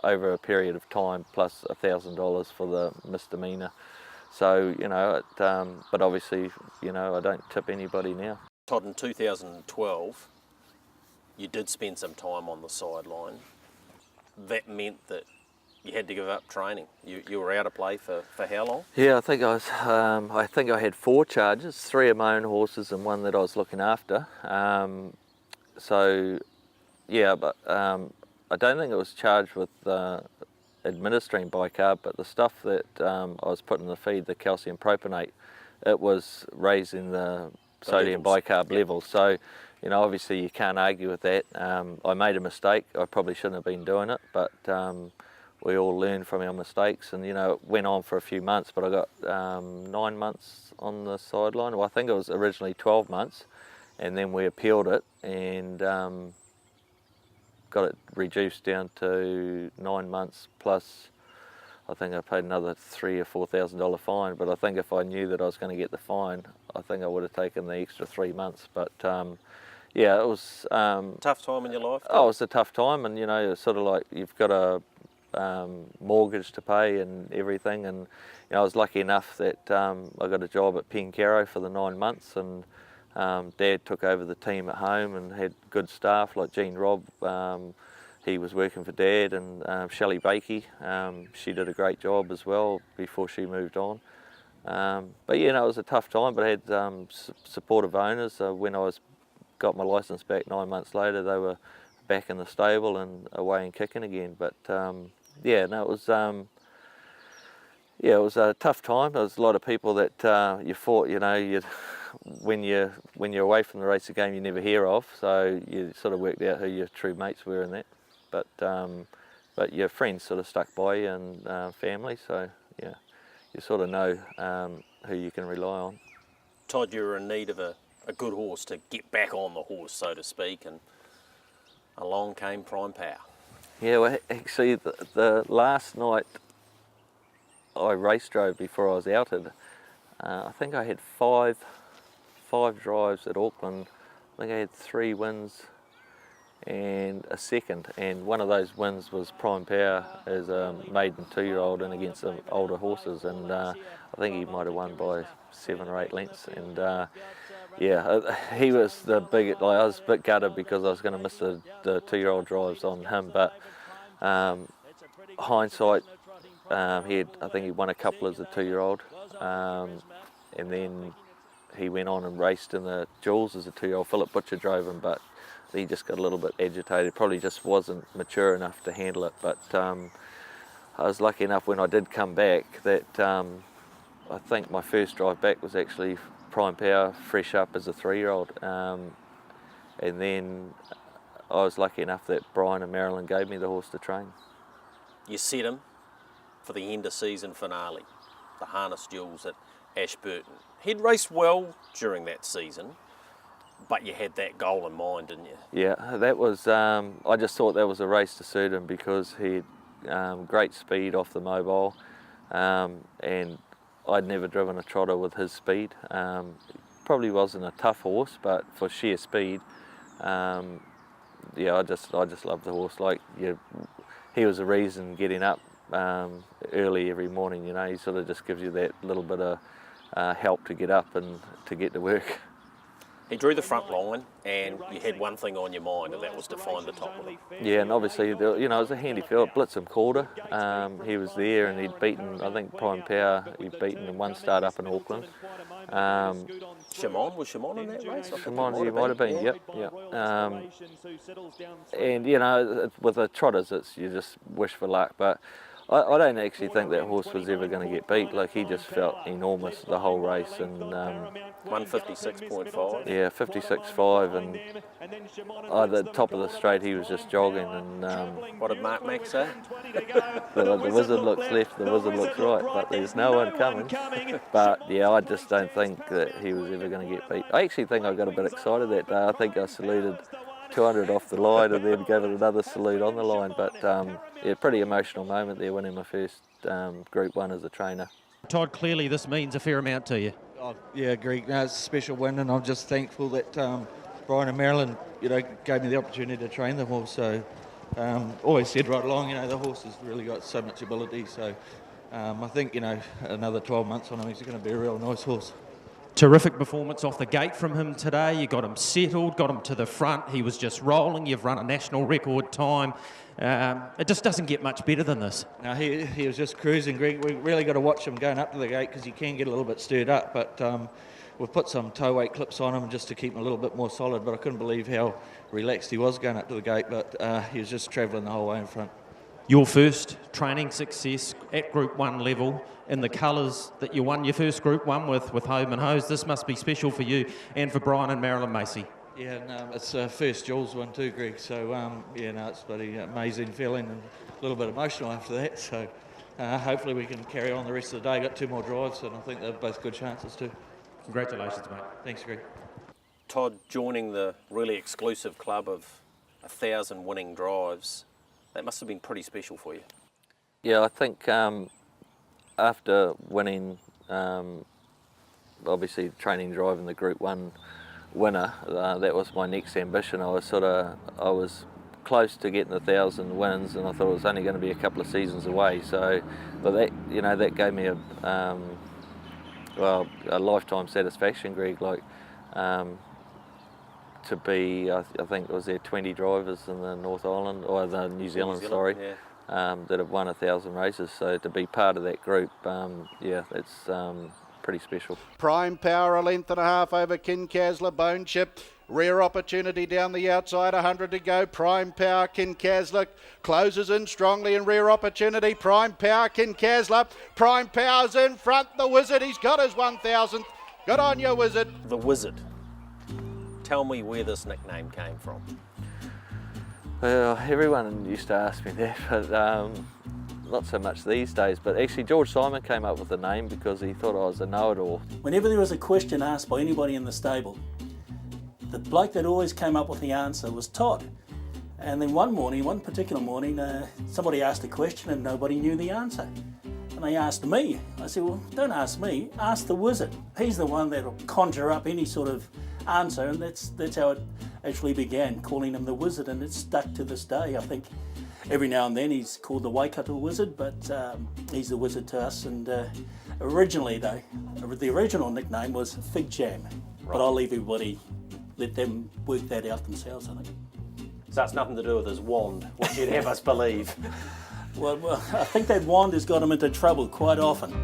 over a period of time, plus $1,000 for the misdemeanour. So, but obviously, I don't tip anybody now. Todd, in 2012, you did spend some time on the sideline. That meant that you had to give up training. You were out of play for how long? Yeah, I think I had 4 charges, 3 of my own horses and 1 that I was looking after. So, yeah, but I don't think it was charged with administering bicarb, but the stuff that I was putting in the feed, the calcium propionate, it was raising the sodium bicarb levels. So, obviously you can't argue with that. I made a mistake. I probably shouldn't have been doing it, but we all learn from our mistakes, and it went on for a few months, but I got 9 months on the sideline. Well, I think it was originally 12 months, and then we appealed it and got it reduced down to 9 months plus. I think I paid another $3,000 or $4,000 fine, but I think if I knew that I was going to get the fine, I think I would have taken the extra 3 months. But yeah, it was tough time in your life? Oh, it was a tough time, and it's sort of like you've got a mortgage to pay and everything, and I was lucky enough that I got a job at Penkaro for the 9 months, and Dad took over the team at home and had good staff like Jean Robb. He was working for Dad, and Shelley Bakey, she did a great job as well before she moved on. But it was a tough time, but I had supportive owners. When I got my licence back 9 months later, they were back in the stable and away and kicking again. But it was a tough time. There was a lot of people that you fought, when you're away from the racing game, you never hear of, so you sort of worked out who your true mates were in that. But your friends sort of stuck by you, and family, so yeah, you sort of know who you can rely on. Todd, you were in need of a good horse to get back on the horse, so to speak, and along came Prime Power. Yeah, well, actually the last night I race drove before I was outed, I think I had five drives at Auckland. I think I had 3 wins and a second, and one of those wins was Prime Power as a maiden 2-year-old and against some older horses, and I think he might have won by 7 or 8 lengths. And he was the big. I was a bit gutted because I was going to miss the 2-year-old drives on him, but hindsight, I think he won a couple as a 2-year-old, and then he went on and raced in the Jewels as a 2-year-old. Philip Butcher drove him, but he just got a little bit agitated, probably just wasn't mature enough to handle it. But I was lucky enough when I did come back that I think my first drive back was actually Prime Power, fresh up as a 3-year-old. And then I was lucky enough that Brian and Marilyn gave me the horse to train. You set him for the end of season finale, the Harness Jewels at Ashburton. He'd raced well during that season, but you had that goal in mind, didn't you? Yeah, that was, I just thought that was a race to suit him because he had great speed off the mobile, and I'd never driven a trotter with his speed. Probably wasn't a tough horse, but for sheer speed, I just loved the horse. He was a reason getting up early every morning. He sort of just gives you that little bit of help to get up and to get to work. He drew the front line, and you had one thing on your mind, and that was to find the top of it. Yeah, and obviously, it was a handy field. Blitzham Calder, he was there, and he'd beaten, I think, Prime Power. He'd beaten in one start up in Auckland. Shimon, was Shimon in that race? Shimon, he might have been, yep. And with the trotters, you just wish for luck, but I don't actually think that horse was ever going to get beat. He just felt enormous the whole race, and 156.5. Yeah, 56.5, and at the top of the straight he was just jogging. And what did Mark Mack say? the wizard looks left, the wizard looks right, but there's no one coming. But yeah, I just don't think that he was ever going to get beat. I actually think I got a bit excited that day. I think I saluted 200 off the line and then gave it another salute on the line. But pretty emotional moment there, winning my first Group 1 as a trainer. Todd, clearly this means a fair amount to you. Oh, yeah, Greg, no, it's a special win, and I'm just thankful that Brian and Marilyn, gave me the opportunity to train the horse. So always said right along, the horse has really got so much ability. So I think, another 12 months on him, he's going to be a real nice horse. Terrific performance off the gate from him today. You got him settled, got him to the front. He was just rolling. You've run a national record time. It just doesn't get much better than this. No, he was just cruising, Greg. We really got to watch him going up to the gate because he can get a little bit stirred up. But we've put some toe weight clips on him just to keep him a little bit more solid. But I couldn't believe how relaxed he was going up to the gate. But he was just travelling the whole way in front. Your first training success at Group 1 level in the colours that you won your first Group 1 with Home and Hose. This must be special for you and for Brian and Marilyn Macy. Yeah, no, it's first Jules one too, Greg. So, it's bloody amazing feeling and a little bit emotional after that. So, hopefully we can carry on the rest of the day. Got 2 more drives, and I think they're both good chances too. Congratulations, mate. Thanks, Greg. Todd, joining the really exclusive club of 1,000 winning drives, that must have been pretty special for you. Yeah, I think after winning, obviously training drive in the Group 1 winner, that was my next ambition. I was close to getting 1,000 wins, and I thought it was only going to be a couple of seasons away. So, but that gave me a lifetime satisfaction, Greg. To be, I think it was there 20 drivers in the North Island, or the New Zealand, yeah. That have won 1,000 races. So to be part of that group, it's pretty special. Prime Power a length and a half over Kincasler, Bone Chip. Rare Opportunity down the outside, 100 to go. Prime Power, Kincasler closes in strongly, and Rare Opportunity. Prime Power, Kincasler. Prime Power's in front. The Wizard, he's got his 1,000th. Good on you, Wizard. The Wizard. Tell me where this nickname came from. Well, everyone used to ask me that, but not so much these days. But actually, George Simon came up with the name because he thought I was a know-it-all. Whenever there was a question asked by anybody in the stable, the bloke that always came up with the answer was Todd. And then one particular morning, somebody asked a question and nobody knew the answer. And they asked me. I said, well, don't ask me, ask the Wizard. He's the one that'll conjure up any sort of answer, and that's how it actually began, calling him the Wizard, and it's stuck to this day. I think every now and then he's called the Waikato Wizard, but he's the Wizard to us. And originally, though, the original nickname was Fig Jam, but I'll leave everybody, let them work that out themselves, I think. So it's nothing to do with his wand, what you'd have us believe. Well, I think that wand has got him into trouble quite often.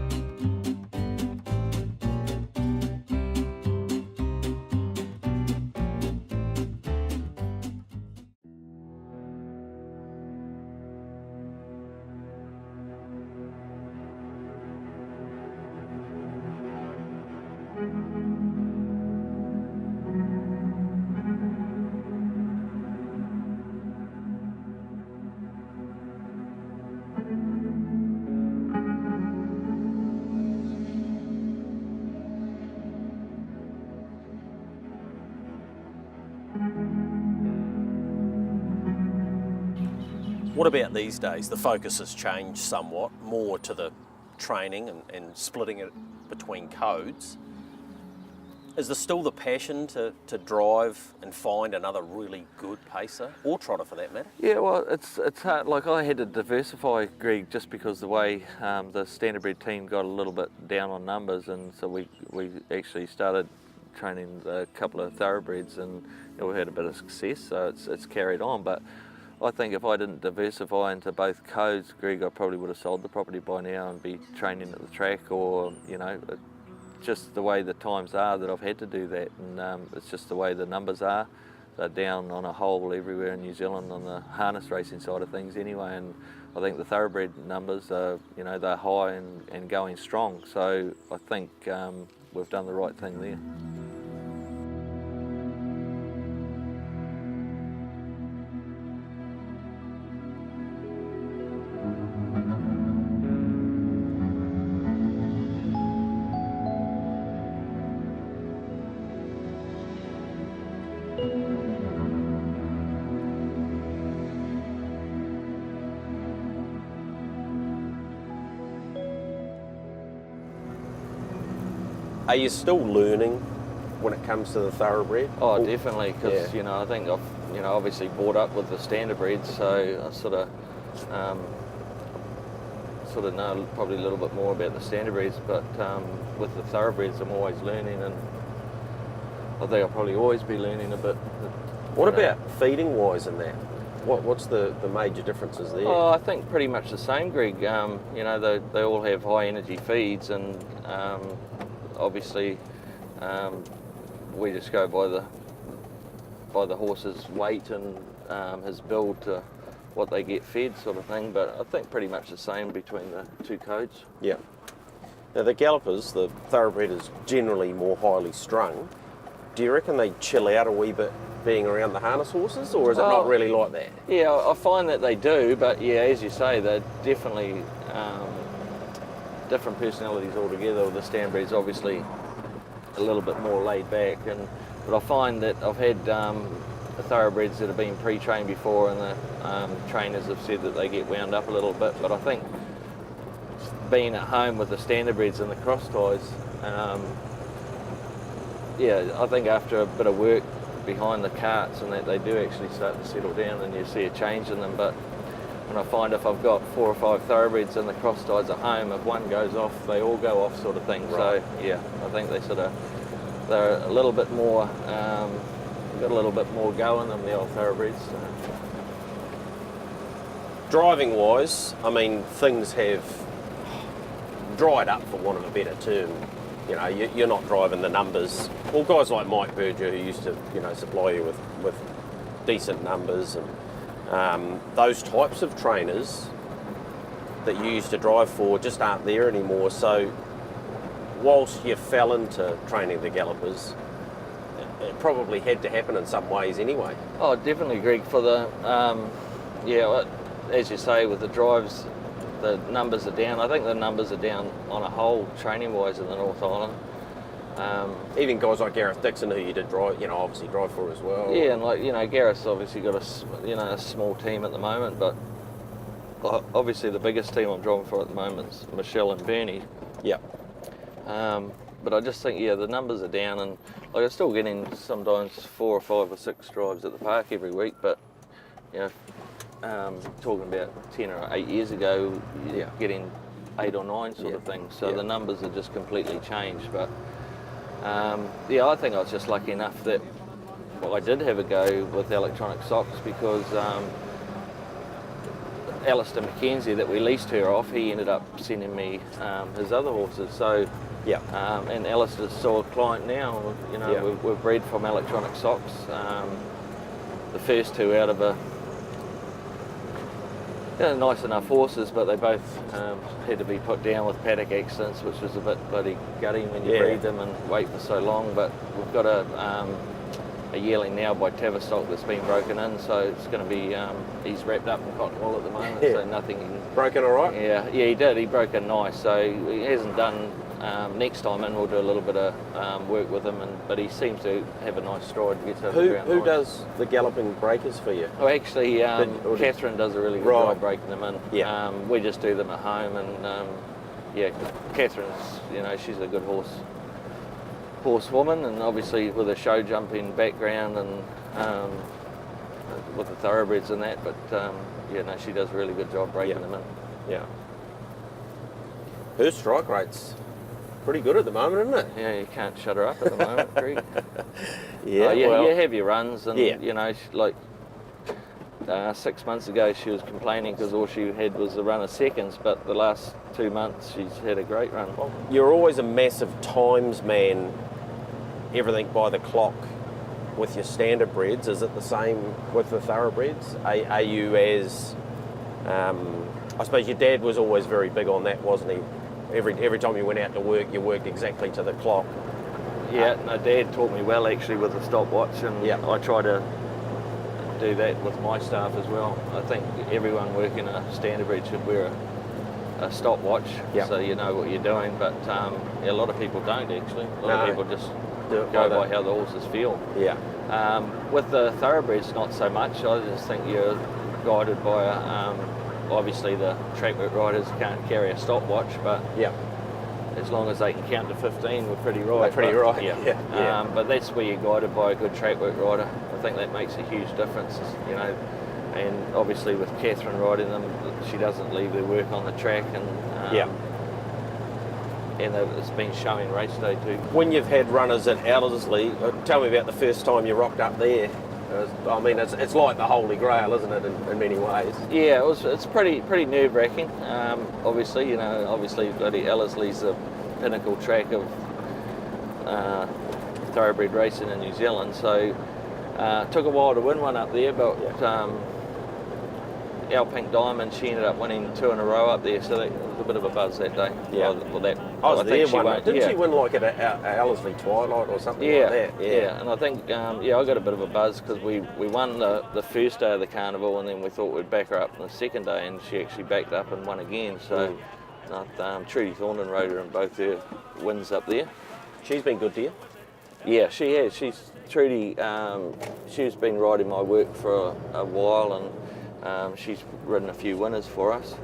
What about these days? The focus has changed somewhat, more to the training and splitting it between codes. Is there still the passion to drive and find another really good pacer, or trotter for that matter? Yeah, well, it's hard. Like, I had to diversify, Greg, just because the way the standardbred team got a little bit down on numbers, and so we actually started training a couple of thoroughbreds, and we had a bit of success, so it's carried on. But I think if I didn't diversify into both codes, Greg, I probably would have sold the property by now and be training at the track, or just the way the times are that I've had to do that, and it's just the way the numbers are. They're down on a whole everywhere in New Zealand on the harness racing side of things anyway, and I think the thoroughbred numbers are, they're high and going strong. So I think we've done the right thing there. Are you still learning when it comes to the thoroughbred? Oh, definitely, because Yeah. I think I've obviously brought up with the standard breeds, so I sort of know probably a little bit more about the standard breeds, but with the thoroughbreds I'm always learning, and I think I'll probably always be learning a bit. What about feeding wise in that? What's the major differences there? Oh, I think pretty much the same, Greg. They all have high energy feeds, and obviously we just go by the horse's weight and his build to what they get fed, sort of thing. But I think pretty much the same between the two codes. Yeah. Now the gallopers, the thoroughbred is generally more highly strung. Do you reckon they chill out a wee bit being around the harness horses, or is it not really like that? Yeah, I find that they do, but yeah, as you say, they're definitely different personalities altogether. The standbred's obviously a little bit more laid back, but I find that I've had the thoroughbreds that have been pre-trained before, and the trainers have said that they get wound up a little bit, but I think being at home with the standardbreds and the cross ties, I think after a bit of work behind the carts and that, they do actually start to settle down and you see a change in them. But when I find if I've got 4 or 5 thoroughbreds and the cross ties at home, if one goes off, they all go off, sort of thing. Right. So yeah, I think they're a little bit more, got a little bit more go in them, the old thoroughbreds. Driving wise, I mean, things have dried up, for want of a better term. You know, you're not driving the numbers. Well, guys like Mike Berger, who used to, supply you with decent numbers, and those types of trainers that you used to drive for just aren't there anymore. So whilst you fell into training the gallopers, it probably had to happen in some ways anyway. Oh, definitely, Greg. For the, as you say, with the drives, the numbers are down. I think the numbers are down on a whole, training-wise, in the North Island. Even guys like Gareth Dixon, who you did drive, obviously drive for as well. Yeah, and Gareth's obviously got a small team at the moment, but obviously the biggest team I'm driving for at the moment is Michelle and Bernie. Yeah. But I just think, the numbers are down, and I'm still getting sometimes 4 or 5 or 6 drives at the park every week, but talking about 10 or 8 years ago, you're getting 8 or 9 sort of thing. So the numbers have just completely changed. But I think I was just lucky enough that I did have a go with electronic socks, because Alistair McKenzie, that we leased her off, he ended up sending me his other horses. So and Alistair's still a client now. We're bred from electronic socks. The first 2 out of nice enough horses, but they both had to be put down with paddock accidents, which was a bit bloody gutting when you breed them and wait for so long. But we've got a yearling now by Tavistock that's been broken in, so it's going to be, he's wrapped up in cotton wool at the moment, so nothing. Broken all right? Yeah, he did. He broke in nice, so he hasn't done. Next time in, we'll do a little bit of work with him, but he seems to have a nice stride. Gets over the ground. Who nice. does the galloping breakers for you? Oh, actually, Catherine does a really good job breaking them in. Yeah. We just do them at home, and Catherine's, she's a good horsewoman, and obviously with a show jumping background and with the thoroughbreds and that, but she does a really good job breaking them in. Yeah. Her strike rate's pretty good at the moment, isn't it? Yeah, you can't shut her up at the moment, Greg. You have your runs, and like 6 months ago she was complaining because all she had was a run of seconds, but the last 2 months she's had a great run. You're always a massive times man, everything by the clock with your standard breds. Is it the same with the thoroughbreds? Are you as, I suppose your dad was always very big on that, wasn't he? Every time you went out to work, you worked exactly to the clock. Yeah, no, Dad taught me well actually with the stopwatch, and I try to do that with my staff as well. I think everyone working a standardbred should wear a stopwatch, so you know what you're doing, but a lot of people don't actually. A lot of people just go by how the horses feel. Yeah. With the thoroughbreds, not so much. I just think you're guided by obviously the track work riders can't carry a stopwatch, but as long as they can count to 15, we're pretty right. They're pretty right, Yeah. yeah. But that's where you're guided by a good track work rider. I think that makes a huge difference, you know. And obviously with Catherine riding them, she doesn't leave their work on the track, and and it's been showing race day too. When you've had runners at Ellerslie, tell me about the first time you rocked up there. I mean, it's like the Holy Grail, isn't it, in many ways? Yeah, it's pretty nerve-wracking. Obviously, you know, bloody Ellerslie's the pinnacle track of thoroughbred racing in New Zealand. So it took a while to win one up there, but our Pink Diamond, she ended up winning 2 in a row up there, so that was a bit of a buzz that day. Yeah. I was there one night. Didn't she win like at a Ellerslie Twilight or something like that? Yeah, and I think I got a bit of a buzz because we won the first day of the carnival, and then we thought we'd back her up on the second day, and she actually backed up and won again. So Trudy Thornton rode her in both her wins up there. She's been good to you? Yeah, she has. Trudy, she's been riding my work for a while, and she's ridden a few winners for us.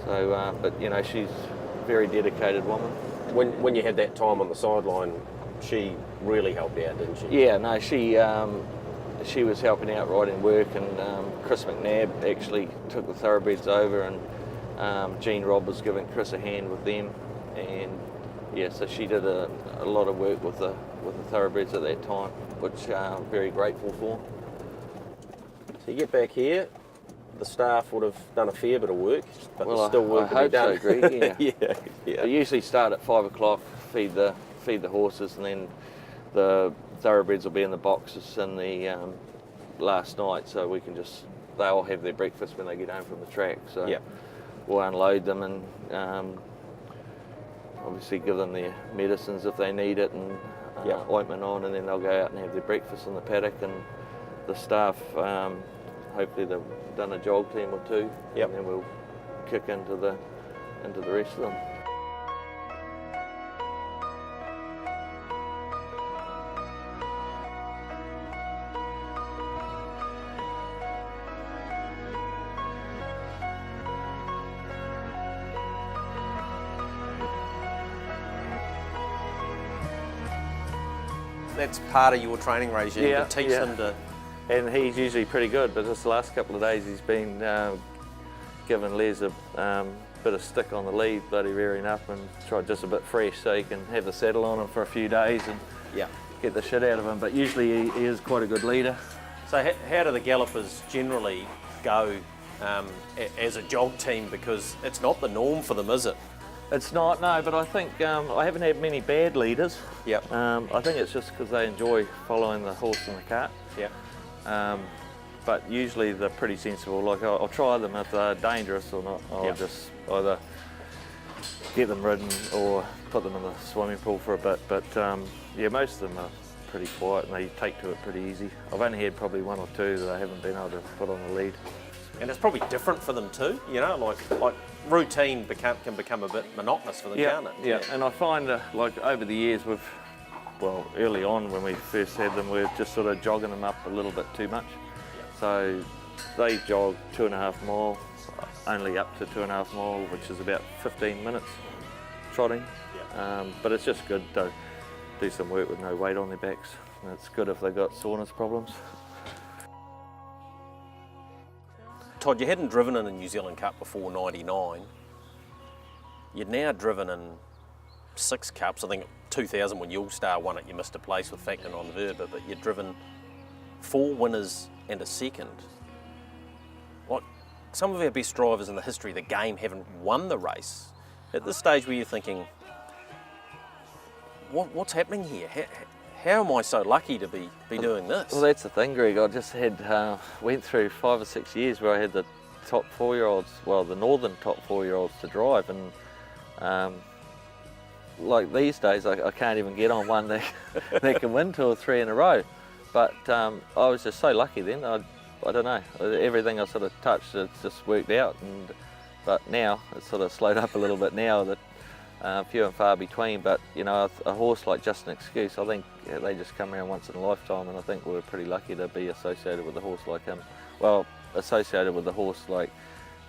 So, but you know, she's a very dedicated woman. When you had that time on the sideline, she really helped out, didn't she? Yeah, no, she was helping out riding work, and Chris McNabb actually took the thoroughbreds over, and Jean Robb was giving Chris a hand with them, and yeah, so she did a lot of work with the thoroughbreds at that time, which I'm very grateful for. So you get back here, the staff would have done a fair bit of work, but Well, there's still work to be done. I hope so, Greg, yeah. yeah. We usually start at 5 o'clock, feed the horses, and then the thoroughbreds will be in the boxes in the last night, so we can they all have their breakfast when they get home from the track. So we'll unload them and obviously give them their medicines if they need it, and ointment on, and then they'll go out and have their breakfast in the paddock, and the staff, hopefully they've done a jog team or two, and then we'll kick into the rest of them. That's part of your training regime, to teach them to... And he's usually pretty good, but this last couple of days he's been giving Les a bit of stick on the lead, bloody rearing up, and tried just a bit fresh so he can have the saddle on him for a few days and get the shit out of him. But usually he is quite a good leader. So how do the gallopers generally go as a jog team? Because it's not the norm for them, is it? It's not, no, but I think I haven't had many bad leaders. Yep. I think it's just because they enjoy following the horse in the cart. Yeah. But usually they're pretty sensible. Like I'll try them if they're dangerous or not. I'll just either get them ridden or put them in the swimming pool for a bit. But yeah, most of them are pretty quiet and they take to it pretty easy. I've only had probably 1 or 2 that I haven't been able to put on the lead. And it's probably different for them too, you know, like routine can become a bit monotonous for them, can't it? Yeah, and I find like over the years early on when we first had them, we were just sort of jogging them up a little bit too much. So they jog 2.5 mile, only up to 2.5 mile, which is about 15 minutes trotting. But it's just good to do some work with no weight on their backs. And it's good if they've got soreness problems. Todd, you hadn't driven in a New Zealand Cup before '99. You'd now driven in 6 Cups. I think 2000 when You'll Star won it, you missed a place with Factor on Verba, but you'd driven 4 winners and a second. Like, some of our best drivers in the history of the game haven't won the race. At this stage, were you thinking, what's happening here? How am I so lucky to be doing this? Well, that's the thing, Greg. I just went through 5 or 6 years where I had the top 4-year-olds, well, the northern top 4-year-olds to drive, and like these days, I can't even get on one that can win 2 or 3 in a row. But I was just so lucky then. I don't know. Everything I sort of touched, it's just worked out. But now it's sort of slowed up a little bit now. That few and far between. But you know, a horse like Just an Excuse, I think they just come around once in a lifetime, and I think we're pretty lucky to be associated with a horse like him. Well, associated with a horse like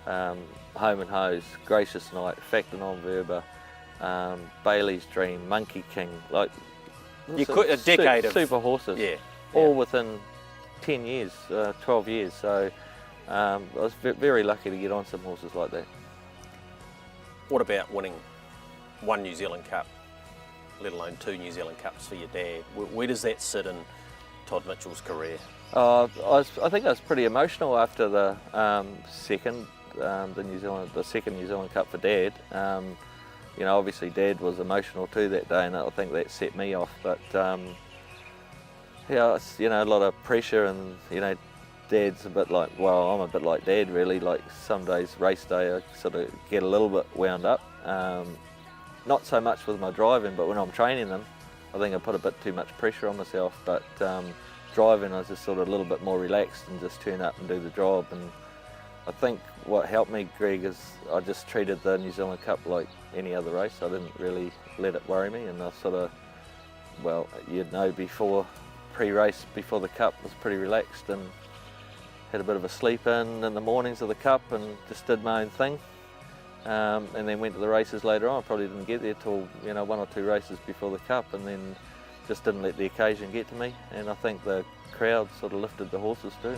Home and Hose, Gracious Night, Factor on Verba, Bailey's Dream, Monkey King, like You could, a decade of super horses, yeah, all within 10 years, 12 years. So I was very lucky to get on some horses like that. What about winning one New Zealand Cup, let alone 2 New Zealand Cups for your dad? Where does that sit in Todd Mitchell's career? I think I was pretty emotional after the second New Zealand Cup for Dad. You know, obviously Dad was emotional too that day, and I think that set me off. But yeah, it's, you know, a lot of pressure, and you know, Dad's a bit like, well, I'm a bit like Dad really. Like some days, race day, I sort of get a little bit wound up. Not so much with my driving, but when I'm training them, I think I put a bit too much pressure on myself. But driving, I was just sort of a little bit more relaxed and just turn up and do the job. And I think what helped me, Greg, is I just treated the New Zealand Cup like any other race. I didn't really let it worry me, and I sort of, well, you'd know, before pre-race, before the Cup, was pretty relaxed and had a bit of a sleep in the mornings of the Cup and just did my own thing. And then went to the races later on. I probably didn't get there till, you know, 1 or 2 races before the Cup, and then just didn't let the occasion get to me. And I think the crowd sort of lifted the horses too.